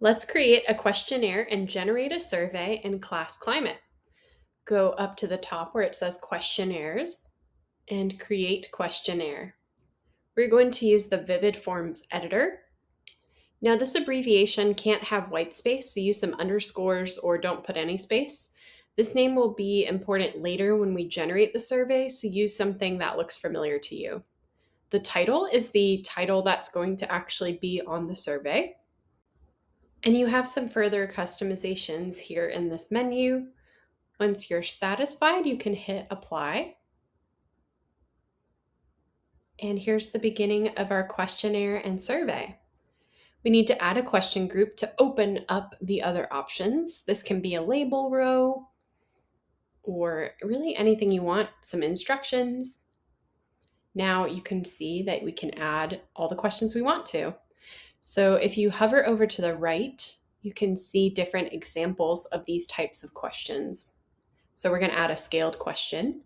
Let's create a questionnaire and generate a survey in class climate. Go up to the top where it says questionnaires and create questionnaire. We're going to use the Vivid Forms editor. Now this abbreviation can't have white space, so use some underscores or don't put any space. This name will be important later when we generate the survey, so use something that looks familiar to you. The title is the title that's going to actually be on the survey. And you have some further customizations here in this menu. Once you're satisfied, you can hit apply. And here's the beginning of our questionnaire and survey. We need to add a question group to open up the other options. This can be a label row or really anything you want, some instructions. Now you can see that we can add all the questions we want to. So if you hover over to the right, you can see different examples of these types of questions. So we're going to add a scaled question.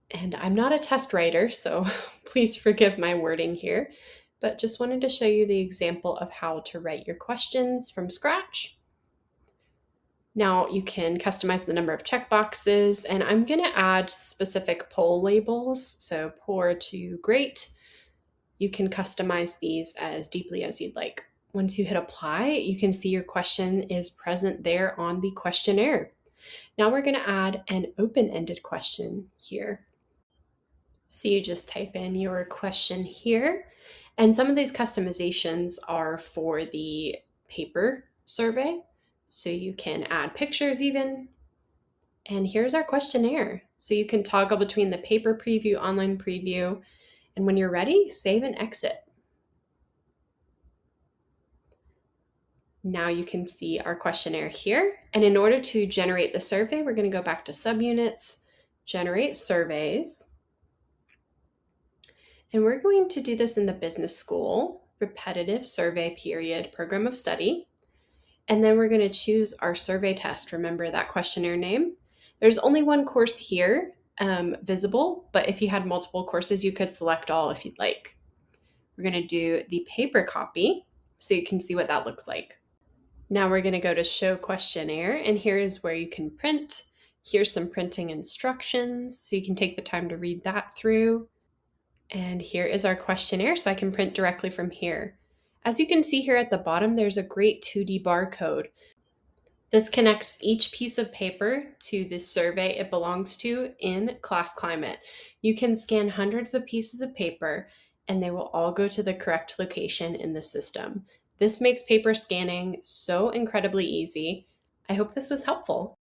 And I'm not a test writer, so please forgive my wording here, but just wanted to show you the example of how to write your questions from scratch. Now you can customize the number of checkboxes, and I'm going to add specific poll labels, so poor to great. You can customize these as deeply as you'd like. Once you hit apply, you can see your question is present there on the questionnaire. Now we're going to add an open-ended question here. So you just type in your question here. And some of these customizations are for the paper survey. So you can add pictures even. And here's our questionnaire. So you can toggle between the paper preview, online preview, and when you're ready, save and exit. Now you can see our questionnaire here. And in order to generate the survey, we're going to go back to subunits, generate surveys. And we're going to do this in the business school, repetitive survey period program of study. And then we're going to choose our survey test. Remember that questionnaire name. There's only one course here visible, but if you had multiple courses, you could select all if you'd like. We're going to do the paper copy so you can see what that looks like. Now we're going to go to show questionnaire, and here is where you can print. Here's some printing instructions, so you can take the time to read that through. And here is our questionnaire, so I can print directly from here. As you can see here at the bottom, there's a great 2D barcode. This connects each piece of paper to the survey it belongs to in class climate. You can scan hundreds of pieces of paper and they will all go to the correct location in the system. This makes paper scanning so incredibly easy. I hope this was helpful.